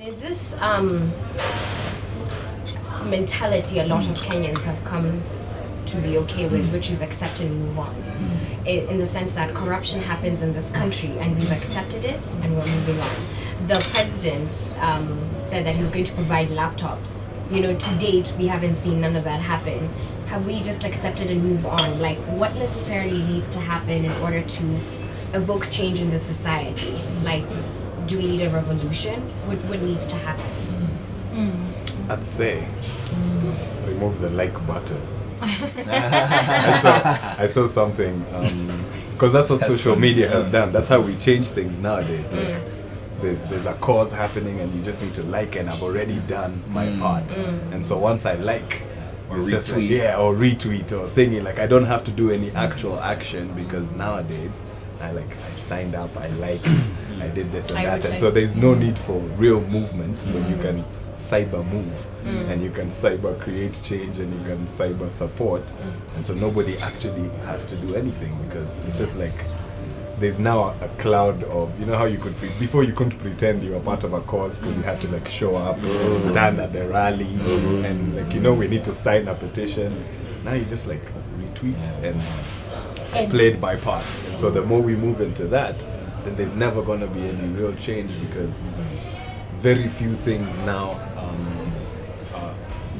There's this mentality a lot of Kenyans have come to be okay with, which is accept and move on. In the sense that corruption happens in this country and we've accepted it and we're moving on. The president said that he was going to provide laptops. You know, to date, we haven't seen none of that happen. Have we just accepted and move on? Like, what necessarily needs to happen in order to evoke change in the society? Like, do we need a revolution? What needs to happen? I'd say remove the like button. I saw something because that's what social media has done. That's how we change things nowadays. Like, there's a cause happening and you just need to like, and I've already done my part. And so once I like, or it's retweet, just like, yeah, or retweet or thingy, like I don't have to do any actual action because nowadays I signed up, I liked, I did this and that, and so there's no need for real movement when you can cyber move and you can cyber create change and you can cyber support, and so nobody actually has to do anything because it's just like there's now a cloud of, you know how you could before you couldn't pretend you were part of a cause because you had to like show up, stand at the rally, and like, you know, we need to sign a petition. Now you just like retweet and play it by part, and so the more we move into that, then there's never going to be any real change because very few things now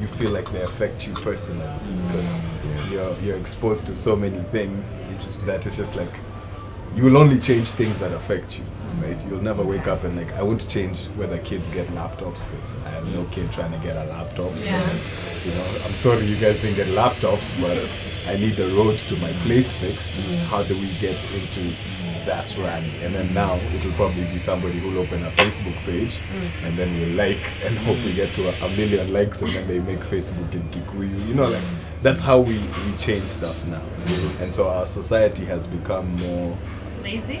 you feel like they affect you personally because you're exposed to so many things that it's just like you will only change things that affect you, right? You'll never wake up and like, I won't change whether kids get laptops because I have no kid trying to get a laptop. So, you know, I'm sorry you guys didn't get laptops, but I need the road to my place fixed. How do we get into that rally? And then now it'll probably be somebody who'll open a Facebook page and then we'll like and hope we get to a million likes and then they make Facebook in Kikuyu. You know, like that's how we change stuff now. And so our society has become more lazy.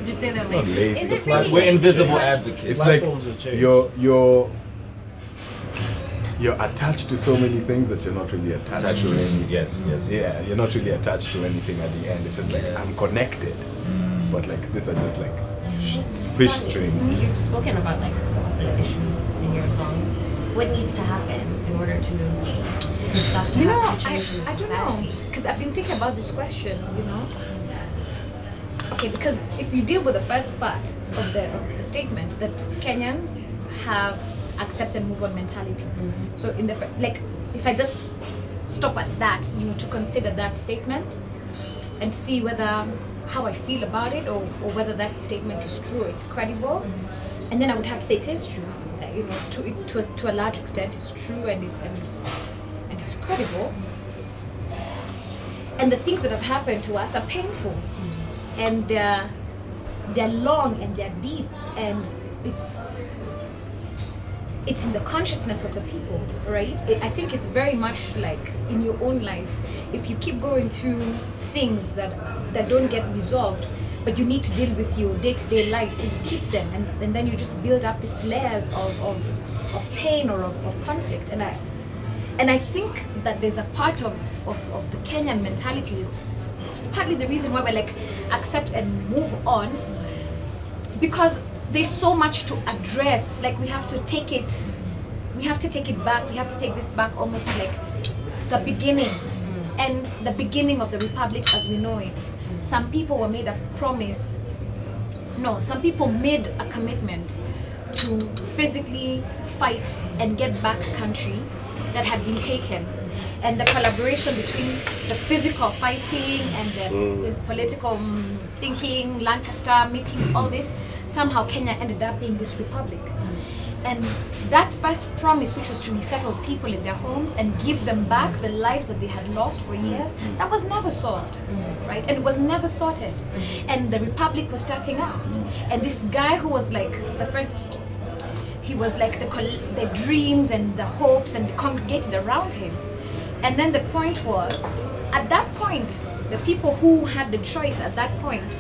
Would you say they're it's not lazy? lazy. Is it It's really like we're invisible advocates. It's like you're attached to so many things that you're not really attached to anything. Yes. Yeah, you're not really attached to anything at the end. It's just like I'm connected, but like these are just like fish string. You've spoken about like a couple of issues in your songs. What needs to happen in order to for stuff to have to change in the I don't society? know, because I've been thinking about this question, you know. Okay, because if you deal with the first part of the statement that Kenyans have accept and move on mentality. So in the like, if I just stop at that, you know, to consider that statement and see whether how I feel about it or whether that statement is true or is credible, and then I would have to say it is true. You know, to a large extent, it's true and it's credible. And the things that have happened to us are painful, and they're long and they're deep, and it's in the consciousness of the people, right? I think it's very much like in your own life. If you keep going through things that don't get resolved, but you need to deal with your day-to-day life, so you keep them, and then you just build up these layers of pain or of conflict. And I think that there's a part of the Kenyan mentality it's partly the reason why we're like accept and move on, because there's so much to address. Like we have to take it back. We have to take this back almost to like the beginning, and the beginning of the republic as we know it. Some people were made a promise. No, some people made a commitment to physically fight and get back a country that had been taken. And the collaboration between the physical fighting and the political thinking, Lancaster meetings, all this, somehow Kenya ended up being this republic. And that first promise, which was to resettle people in their homes and give them back the lives that they had lost for years, that was never solved, right? And it was never sorted. And the republic was starting out. And this guy who was like the first, he was like the dreams and the hopes and congregated around him. And then the point was, at that point, the people who had the choice at that point,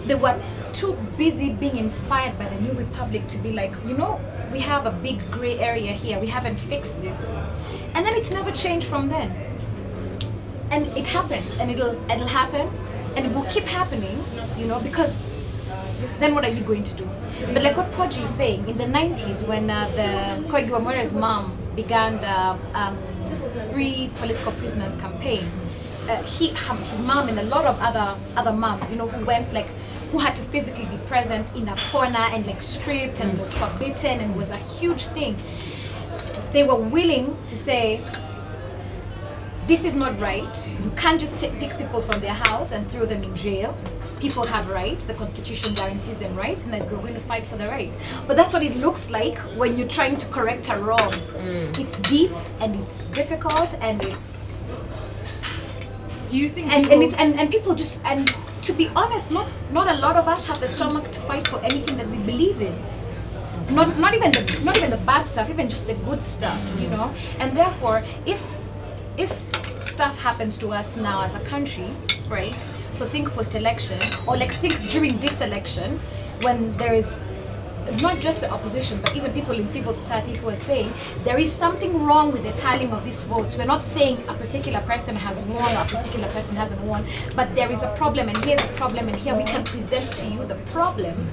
they were too busy being inspired by the new republic to be like, you know, we have a big gray area here, we haven't fixed this. And then it's never changed from then. And it happens, and it'll happen, and it will keep happening, you know, because then what are you going to do? But like what Poji is saying, in the 90s when the Koigi Wamure's mom began the Free Political Prisoners campaign, his mom and a lot of other moms, you know, who had to physically be present in a corner and like stripped and were forbidden, and it was a huge thing. They were willing to say, this is not right. You can't just pick people from their house and throw them in jail. People have rights. The Constitution guarantees them rights, and that they're going to fight for the rights. But that's what it looks like when you're trying to correct a wrong. It's deep and it's difficult and it's. Do you think? And people just, and to be honest, not a lot of us have the stomach to fight for anything that we believe in. Not even the bad stuff, even just the good stuff, you know. And therefore, if stuff happens to us now as a country, right? So think post-election, or like think during this election, when there is not just the opposition, but even people in civil society who are saying there is something wrong with the tallying of these votes. We're not saying a particular person has won or a particular person hasn't won, but there is a problem, and here's a problem, and here we can present to you the problem.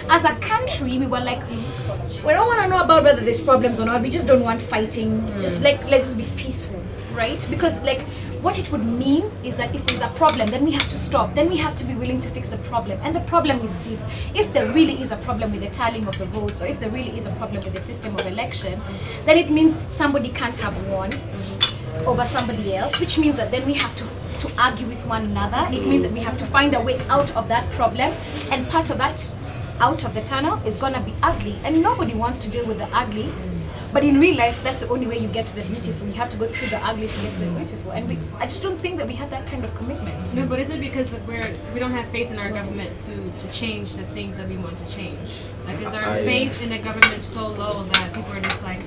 As a country, we were like, we don't want to know about whether there's problems or not. We just don't want fighting. Just like, let's just be peaceful, right? Because like, what it would mean is that if there's a problem, then we have to stop. Then we have to be willing to fix the problem. And the problem is deep. If there really is a problem with the tallying of the votes, or if there really is a problem with the system of election, then it means somebody can't have won over somebody else, which means that then we have to argue with one another. It means that we have to find a way out of that problem. And part of that out of the tunnel is gonna be ugly. And nobody wants to deal with the ugly. But in real life, that's the only way you get to the beautiful. You have to go through the ugly to get to the beautiful. And I just don't think that we have that kind of commitment. No, but is it because we don't have faith in our government to change the things that we want to change? Like, is our faith in the government so low that people are just like,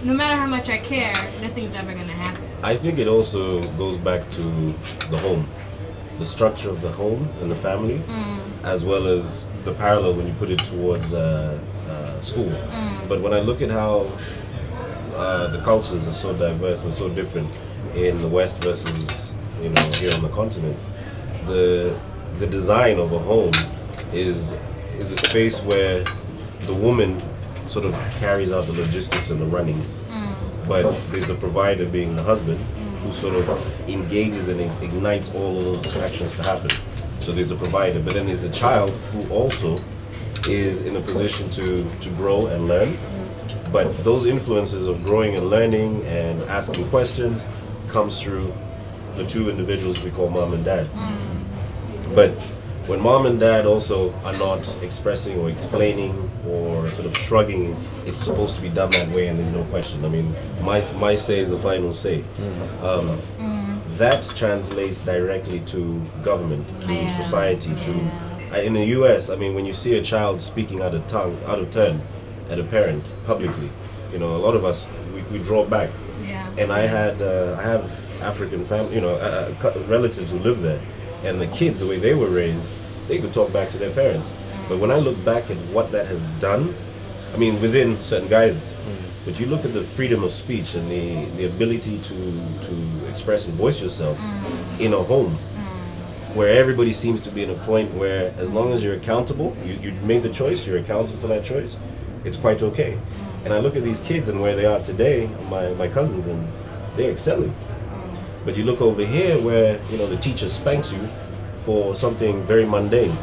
no matter how much I care, nothing's ever going to happen? I think it also goes back to the home, the structure of the home and the family, as well as the parallel when you put it towards school. But when I look at how the cultures are so diverse and so different in the West versus, you know, here on the continent, the design of a home is a space where the woman sort of carries out the logistics and the runnings, but there's the provider being the husband who sort of engages and ignites all of those actions to happen. So there's a provider, but then there's a child who also is in a position to grow and learn. But those influences of growing and learning and asking questions comes through the two individuals we call mom and dad. But when mom and dad also are not expressing or explaining or sort of shrugging, it's supposed to be done that way and there's no question. I mean, my say is the final say. That translates directly to government, to society, in the US, I mean, when you see a child speaking out of turn at a parent publicly, you know, a lot of us, we draw back. Yeah. And I have African family, you know, relatives who live there, and the kids, the way they were raised, they could talk back to their parents. But when I look back at what that has done, I mean, within certain guidance, but you look at the freedom of speech and the ability to express and voice yourself in a home, where everybody seems to be in a point where as long as you're accountable, you made the choice, you're accountable for that choice, it's quite okay. And I look at these kids and where they are today, my cousins, and they're excelling. But you look over here where, you know, the teacher spanks you for something very mundane.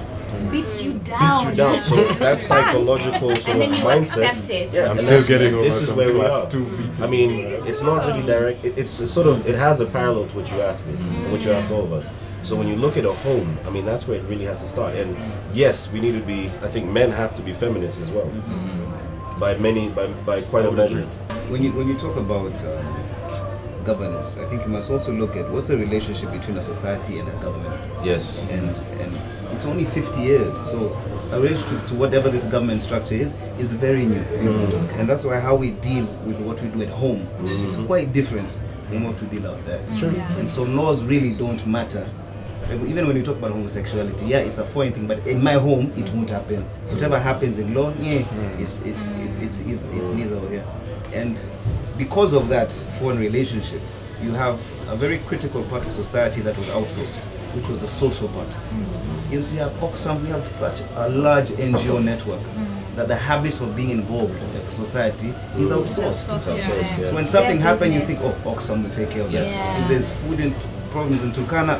Beats you down. So that psychological sort And then of you mindset. accept it. Yeah, I'm and still getting over this is some where we class are. 2 beatings. I mean, it's not really direct. It's sort of, it has a parallel to what you asked me, and what you asked all of us. So when you look at a home, I mean, that's where it really has to start. And yes, we need to be, I think men have to be feminists as well. By quite a measure. When you talk about governance, I think you must also look at what's the relationship between a society and a government. Yes. And it's only 50 years, so a relationship to whatever this government structure is very new. And that's why how we deal with what we do at home is quite different from what we deal out there. Sure. And so laws really don't matter. Even when you talk about homosexuality, yeah, it's a foreign thing, but in my home, it won't happen. Whatever happens in law, it's neither or here. And because of that foreign relationship, you have a very critical part of society that was outsourced, which was the social part. we have Oxfam, we have such a large NGO network that the habit of being involved as a society is outsourced. So when something happens, you think, oh, Oxfam will take care of that. If there's food problems in Turkana,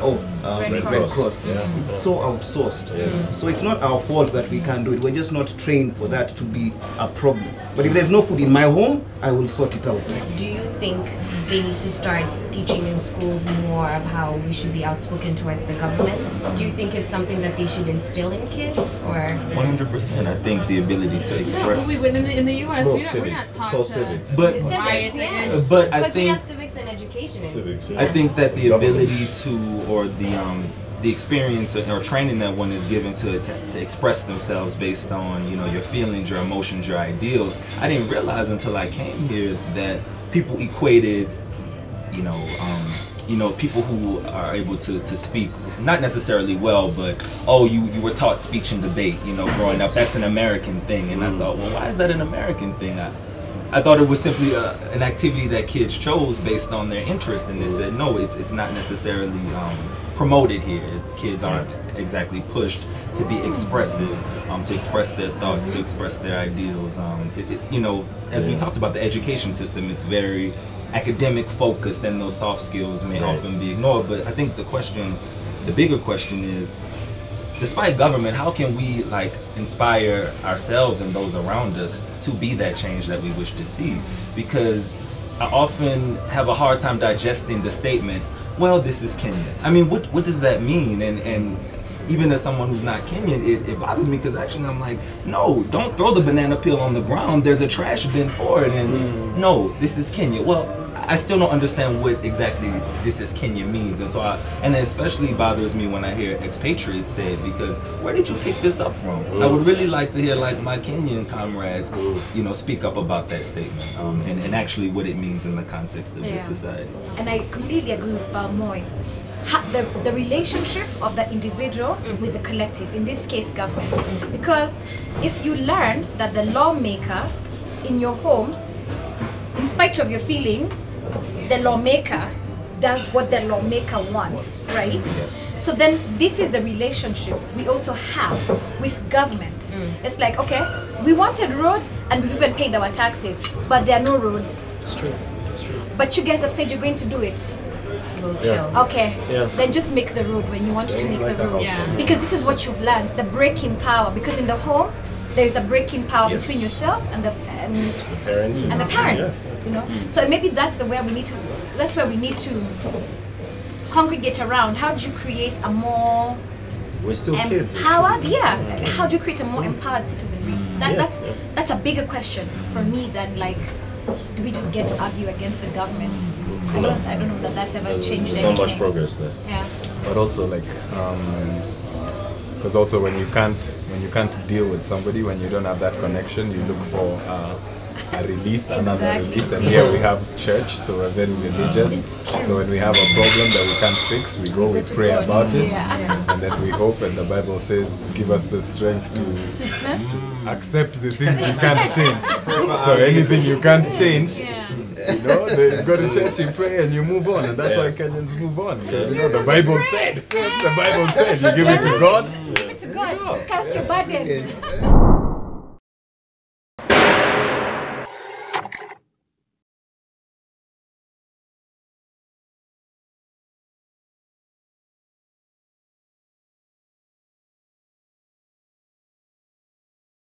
Red Cross. It's so outsourced. So it's not our fault that we can't do it. We're just not trained for that to be a problem. But if there's no food in my home, I will sort it out. Do you think they need to start teaching in schools more of how we should be outspoken towards the government? Do you think it's something that they should instill in kids, or? 100%. I think the ability to express. No, in the U.S., we're not It's taught called to. civics. But Riot and but I Because we think have civics and education. Civics. I think that the ability to, or the experience or training that one is given to express themselves based on, you know, your feelings, your emotions, your ideals. I didn't realize until I came here that people equated, you know, people who are able to speak, not necessarily well, but oh, you were taught speech and debate, you know, growing up. That's an American thing, and I thought, well, why is that an American thing? I thought it was simply an activity that kids chose based on their interest, and they said no, it's not necessarily promoted here. Kids aren't exactly pushed to be expressive, to express their thoughts, to express their ideals. You know, as we talked about the education system, it's very academic focused, and those soft skills may often be ignored. But I think the bigger question is, despite government, how can we like inspire ourselves and those around us to be that change that we wish to see? Because I often have a hard time digesting the statement, well, this is Kenya. I mean, what does that mean? And even as someone who's not Kenyan, it bothers me, because actually I'm like, no, don't throw the banana peel on the ground. There's a trash bin for it. And no, this is Kenya. Well, I still don't understand what exactly this is Kenya means, and so and it especially bothers me when I hear expatriates say it, because where did you pick this up from? I would really like to hear like my Kenyan comrades, you know, speak up about that statement, and actually what it means in the context of this society. And I completely agree with Moy. The relationship of the individual with the collective, in this case government, because if you learn that the lawmaker in your home, in spite of your feelings, the lawmaker does what the lawmaker wants, right? Yes. So then this is the relationship we also have with government. It's like, okay, we wanted roads and we've even paid our taxes, but there are no roads. It's true. It's true. But you guys have said you're going to do it. Okay, then just make the road when you want to make the road. Because this is what you've learned, the breaking power. Because in the home, there's a breaking power between yourself and the parent. You know, so maybe that's where we need to congregate around. How do you create a more empowered? How do you create a more empowered citizenry? That's a bigger question for me than like, do we just get to argue against the government? I don't know that that's ever changed anything. Not much progress there. Yeah. But also like, because also when you can't deal with somebody, when you don't have that connection, you look for a release, another release, and here we have church, so we're very religious. So when we have a problem that we can't fix, we go, we pray about it, and then we hope, and the Bible says, give us the strength to accept the things you can't change. So anything you can't change, you know, you go to church, you pray, and you move on, and that's why Kenyans move on. Because, you know, the Bible said, you give it to God. Give it to God. Cast your burdens.